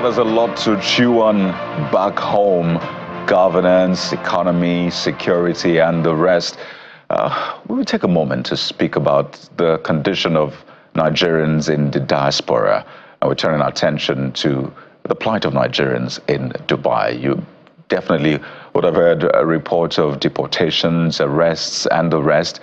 there's a lot to chew on back home. Governance, economy, security, and the rest. We will take a moment to speak about the condition of Nigerians in the diaspora. And we're turning our attention to the plight of Nigerians in Dubai. You definitely would have heard reports of deportations, arrests, and the rest.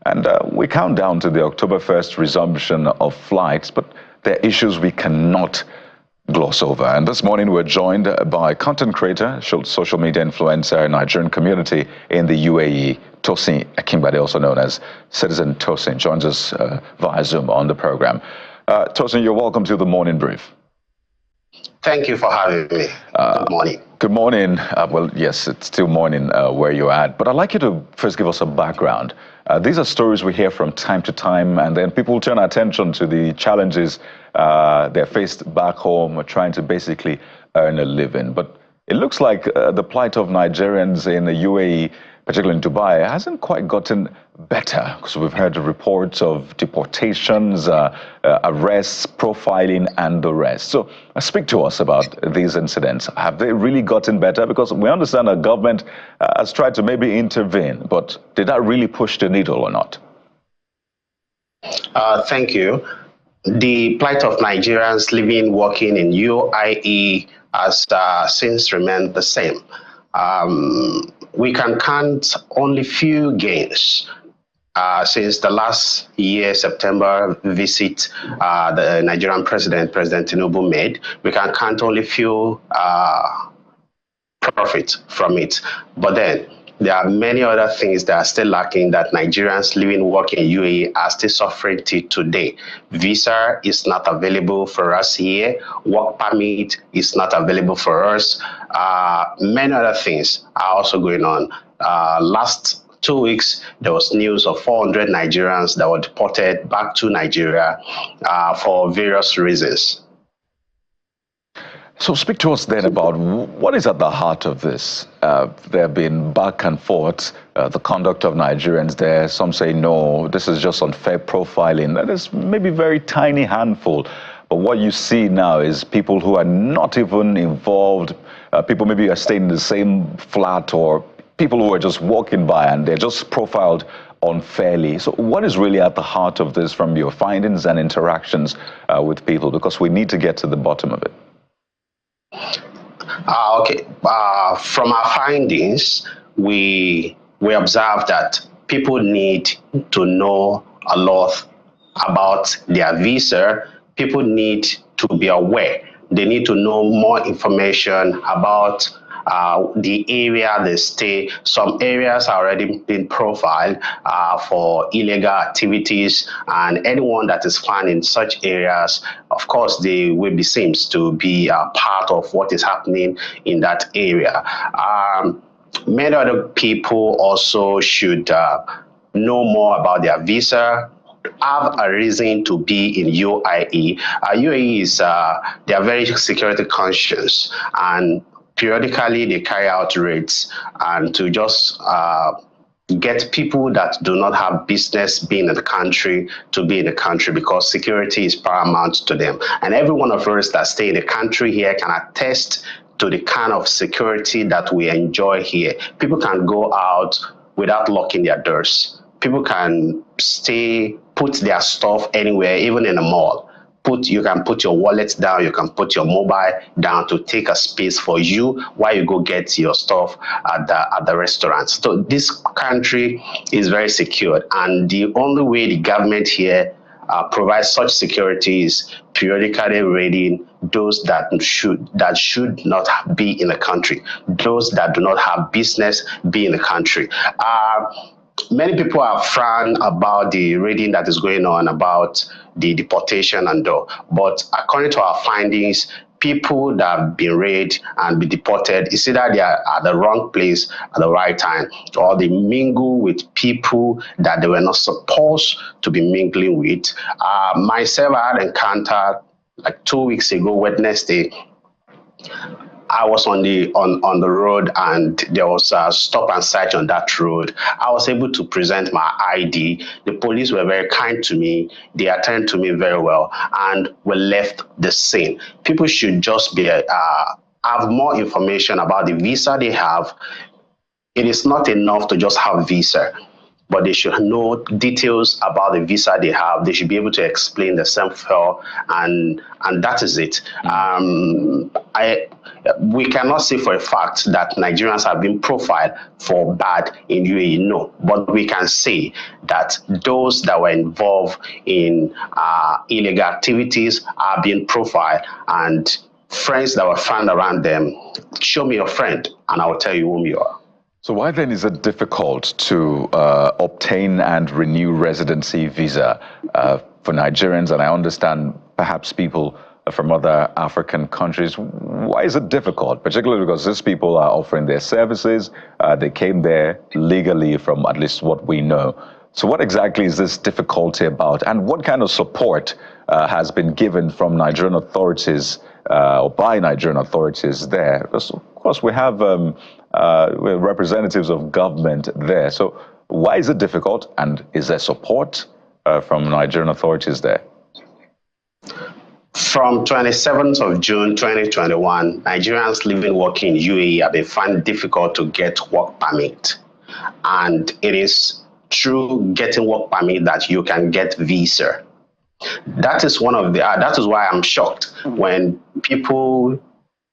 And we count down to the October 1st resumption of flights, but there are issues we cannot gloss over. And this morning we're joined by content creator, social media influencer, Nigerian community in the UAE, Tosin Akimbade, also known as Citizen Tosin, joins us via Zoom on the program. Tosin, you're welcome to the Morning Brief. Thank you for having me. Good morning. Good morning. Well, yes, it's still morning where you're at, but I'd like you to first give us a background. These are stories we hear from time to time, and then people turn our attention to the challenges they're faced back home, trying to basically earn a living. But it looks like the plight of Nigerians in the UAE, particularly in Dubai, hasn't quite gotten better, because we've heard reports of deportations, arrests, profiling, and the rest. So speak to us about these incidents. Have they really gotten better? Because we understand the government has tried to maybe intervene, but did that really push the needle or not? Thank you. The plight of Nigerians living, working in UAE has since remained the same. We can count only few gains since the last year, September visit the Nigerian President Tinubu made. We can count only few profit from it. But then there are many other things that are still lacking that Nigerians living, working in UAE are still suffering till today. Visa is not available for us here. Work permit is not available for us. Many other things are also going on. Last 2 weeks, there was news of 400 Nigerians that were deported back to Nigeria for various reasons. So speak to us then about what is at the heart of this. There have been back and forth, the conduct of Nigerians there. Some say, no, this is just unfair profiling. That is maybe very tiny handful. But what you see now is people who are not even involved, people maybe are staying in the same flat, or people who are just walking by and they're just profiled unfairly. So what is really at the heart of this from your findings and interactions with people? Because we need to get to the bottom of it. Okay. From our findings, we observe that people need to know a lot about their visa. People need to be aware. They need to know more information about the area they stay. Some areas are already been profiled for illegal activities, and anyone that is found in such areas, of course, they will be seems to be part of what is happening in that area. Many other people also should know more about their visa, have a reason to be in UAE. UAE is they are very security conscious, and periodically they carry out raids and to just get people that do not have business being in the country to be in the country, because security is paramount to them. And every one of us that stay in the country here can attest to the kind of security that we enjoy here. People can go out without locking their doors. People can put their stuff anywhere, even in a mall. You can put your wallet down, you can put your mobile down to take a space for you while you go get your stuff at the restaurant. So this country is very secure, and the only way the government here provides such security is periodically raiding those that should not be in the country, those that do not have business be in the country. Many people are frowned about the raiding that is going on, about the deportation and all. But according to our findings, people that have been raided and be deported, it's either they are at the wrong place at the right time, or they mingle with people that they were not supposed to be mingling with. Myself, I had encountered like 2 weeks ago, Wednesday, I was on the road and there was a stop and search on that road. I was able to present my ID. The police were very kind to me. They attended to me very well, and we left the scene. People should just be have more information about the visa they have. It is not enough to just have visa, but they should know details about the visa they have. They should be able to explain the self-help, and that is it. We cannot say for a fact that Nigerians have been profiled for bad in UAE, no. But we can say that those that were involved in illegal activities are being profiled, and friends that were found around them, show me your friend, and I will tell you whom you are. So why then is it difficult to obtain and renew residency visa for Nigerians? And I understand perhaps people from other African countries. Why is it difficult? Particularly because these people are offering their services. They came there legally from at least what we know. So what exactly is this difficulty about? And what kind of support has been given from Nigerian authorities or by Nigerian authorities there? Because of course we have representatives of government there. So why is it difficult, and is there support from Nigerian authorities there? From 27th of June 2021, Nigerians living working in UAE have been found difficult to get work permit. And it is through getting work permit that you can get visa. That is one of the that is why I'm shocked when people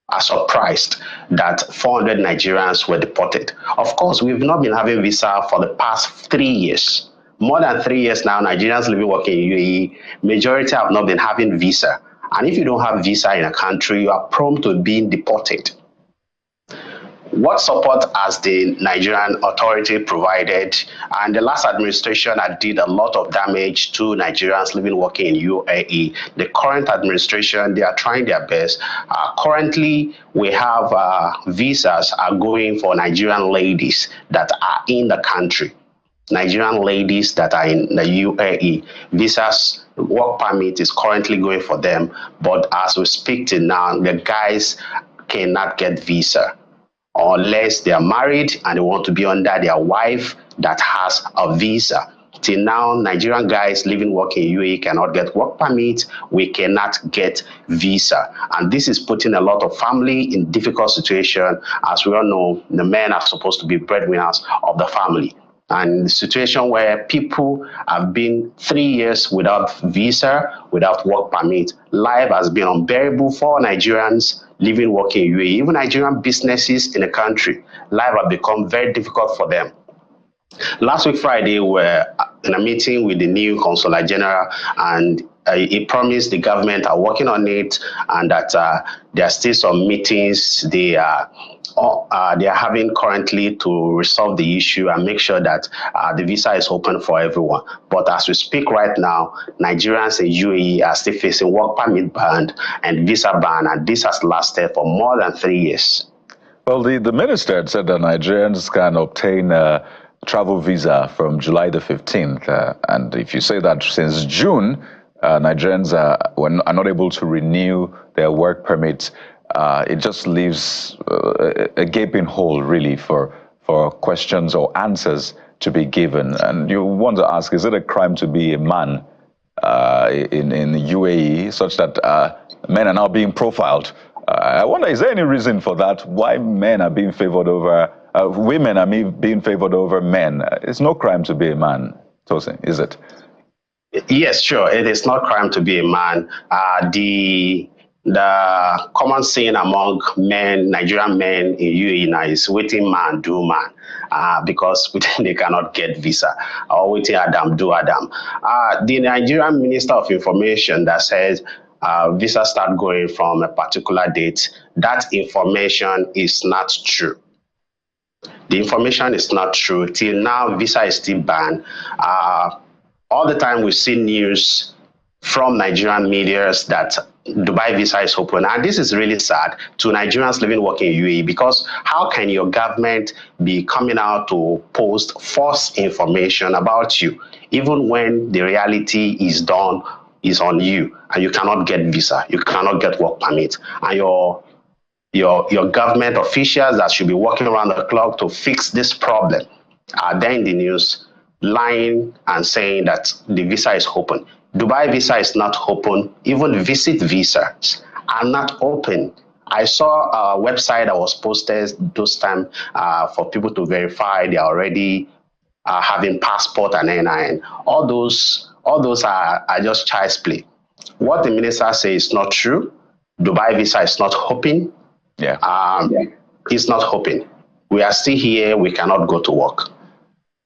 are surprised that 400 Nigerians were deported. Of course, we've not been having visa for the past 3 years. More than 3 years now, Nigerians living working in UAE, majority have not been having visa. And if you don't have visa in a country, you are prone to being deported. What support has the Nigerian authority provided? And the last administration did a lot of damage to Nigerians living working in UAE. The current administration, they are trying their best. Currently, we have visas are going for Nigerian ladies that are in the country. Nigerian ladies that are in the UAE, visas, work permit is currently going for them. But as we speak to now, the guys cannot get visa unless they are married and they want to be under their wife that has a visa. Till now, Nigerian guys living working in UAE cannot get work permit. We cannot get visa. And this is putting a lot of family in difficult situation. As we all know, the men are supposed to be breadwinners of the family. And the situation where people have been 3 years without visa, without work permit, life has been unbearable for Nigerians living, working in UAE. Even Nigerian businesses in the country, life has become very difficult for them. Last week, Friday, we were in a meeting with the new Consular General, and he promised the government are working on it, and that there are still some meetings they are having currently to resolve the issue and make sure that the visa is open for everyone. But as we speak right now, Nigerians in UAE are still facing work permit ban and visa ban, and this has lasted for more than 3 years. Well, the minister had said that Nigerians can obtain travel visa from July the 15th. And if you say that since June, Nigerians are not able to renew their work permits, it just leaves a gaping hole, really, for questions or answers to be given. And you want to ask, is it a crime to be a man in the UAE, such that men are now being profiled? I wonder, is there any reason for that? Why men are being favored over women are being favored over men? It's no crime to be a man, Tosin, is it? Yes, sure. It is not crime to be a man. The common saying among men, Nigerian men in UAE now is waiting man, do man, because they cannot get visa, or waiting Adam, do Adam. The Nigerian Minister of Information that says visa start going from a particular date, that information is not true. The information is not true. Till now, visa is still banned. All the time we see news from Nigerian media that Dubai visa is open. And this is really sad to Nigerians living, working in UAE, because how can your government be coming out to post false information about you, even when the reality is on you, and you cannot get visa, you cannot get work permit, and your government officials that should be working around the clock to fix this problem are there in the news lying and saying that the visa is open. Dubai visa is not open. Even visit visas are not open. I saw a website that was posted those time for people to verify they are already having passport and NIN. All those are just child's play. What the minister says is not true. Dubai visa is not open. It's not open. We are still here. We cannot go to work.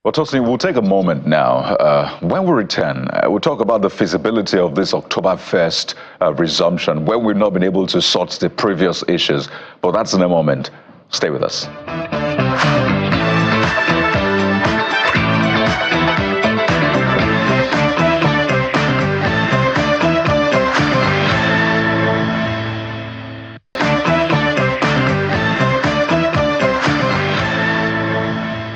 Well, Tosin, we'll take a moment now. When we return, we'll talk about the feasibility of this October 1st resumption, when we've not been able to sort the previous issues. But that's in a moment. Stay with us.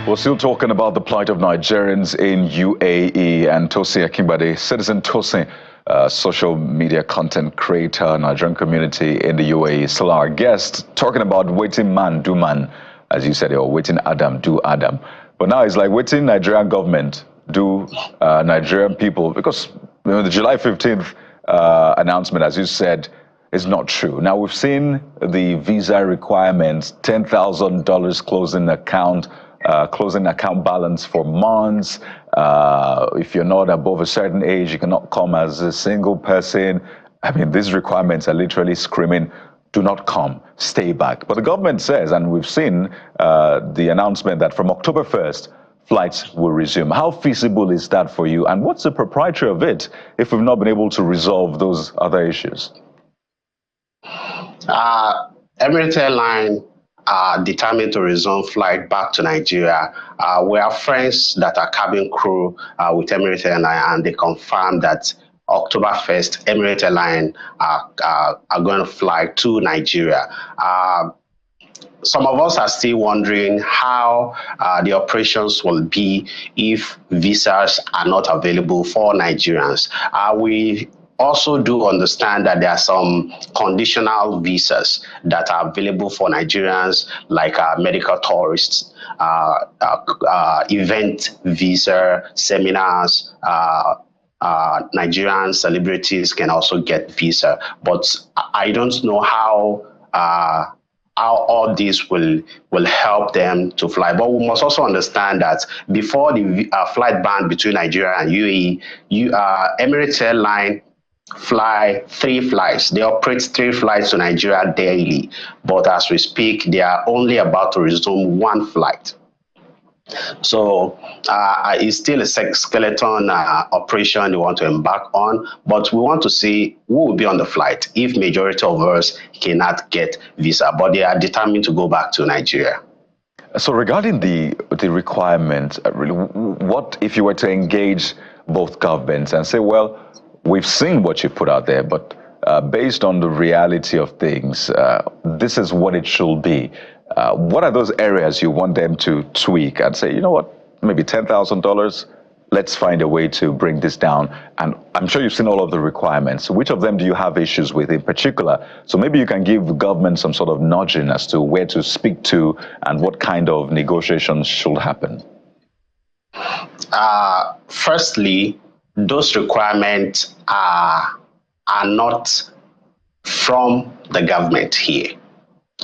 We're still talking about the plight of Nigerians in UAE, and Tosin Akinbade, citizen Tosin, social media content creator, Nigerian community in the UAE, still our guest, talking about waiting man, do man, as you said, or waiting Adam, do Adam. But now it's like waiting Nigerian government, do Nigerian people, because the July 15th announcement, as you said, is not true. Now we've seen the visa requirements, $10,000 closing account balance for months. If you're not above a certain age, you cannot come as a single person. I mean, these requirements are literally screaming, do not come, stay back. But the government says, and we've seen the announcement that from October 1st, flights will resume. How feasible is that for you? And what's the proprietary of it if we've not been able to resolve those other issues? Emirates Airline are determined to resume flight back to Nigeria. We have friends that are cabin crew with Emirates Airline, and they confirmed that October 1st, Emirates Airline are going to fly to Nigeria. Some of us are still wondering how the operations will be if visas are not available for Nigerians. We also do understand that there are some conditional visas that are available for Nigerians, like medical tourists, event visa, seminars. Nigerian celebrities can also get visa, but I don't know how all this will help them to fly. But we must also understand that before the flight ban between Nigeria and UAE, Emirates Airline fly 3 flights. They operate 3 flights to Nigeria daily. But as we speak, they are only about to resume 1 flight. So it's still a skeleton operation they want to embark on, but we want to see who will be on the flight if majority of us cannot get visa, but they are determined to go back to Nigeria. So regarding the requirements, really, what if you were to engage both governments and say, well, we've seen what you put out there, but based on the reality of things, this is what it should be. What are those areas you want them to tweak and say, you know what, maybe $10,000, let's find a way to bring this down? And I'm sure you've seen all of the requirements. Which of them do you have issues with in particular? So maybe you can give the government some sort of nudging as to where to speak to and what kind of negotiations should happen. Firstly, those requirements are not from the government here.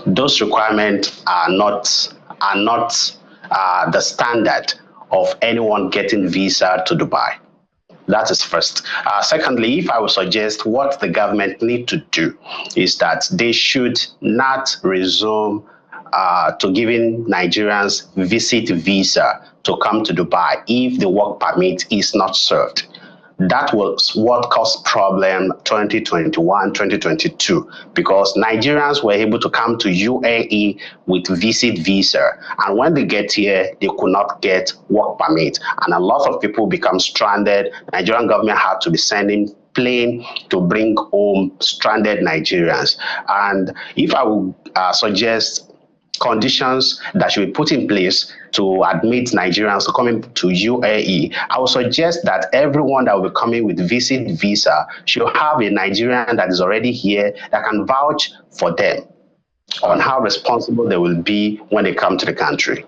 Those requirements are not the standard of anyone getting visa to Dubai. That is first. Secondly, if I would suggest what the government need to do is that they should not resume to giving Nigerians visit visa to come to Dubai if the work permit is not served. That was what caused problem 2021, 2022, because Nigerians were able to come to UAE with visit visa. And when they get here, they could not get work permit. And a lot of people become stranded. Nigerian government had to be sending plane to bring home stranded Nigerians. And if I would suggest conditions that should be put in place to admit Nigerians to coming to UAE, I would suggest that everyone that will be coming with visit visa should have a Nigerian that is already here that can vouch for them. on how responsible they will be when they come to the country.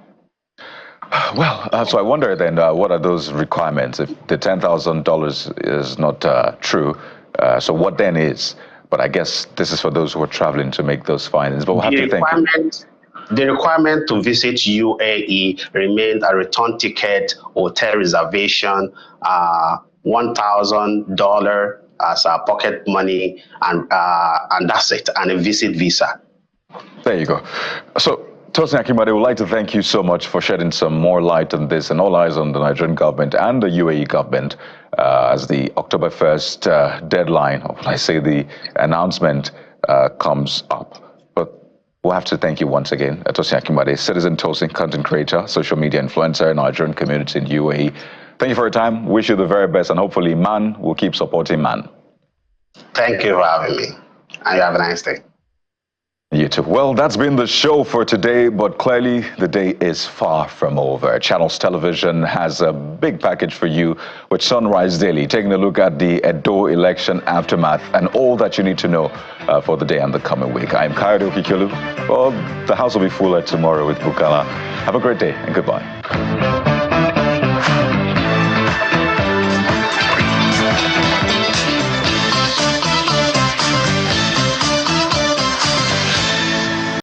Well, so I wonder then, what are those requirements? If the $10,000 is not true, so what then is? But I guess this is for those who are traveling to make those findings. But we'll have to think. The requirement to visit UAE remained a return ticket, hotel reservation, $1,000 as pocket money, and that's it, and a visit visa. There you go. So, Tosin Akinbade, would like to thank you so much for shedding some more light on this, and all eyes on the Nigerian government and the UAE government as the October 1st deadline, or I say the announcement comes up. We'll have to thank you once again, Tosin Akinbade, citizen Tosin, content creator, social media influencer, Nigerian community in UAE. Thank you for your time. Wish you the very best, and hopefully man will keep supporting man. Thank you for having me, and you have a nice day. You too. Well, that's been the show for today, but clearly the day is far from over. Channels Television has a big package for you with Sunrise Daily, taking a look at the Edo election aftermath and all that you need to know for the day and the coming week. I'm Kayode Okikelu. Well, the house will be fuller tomorrow with Bukala. Have a great day and goodbye.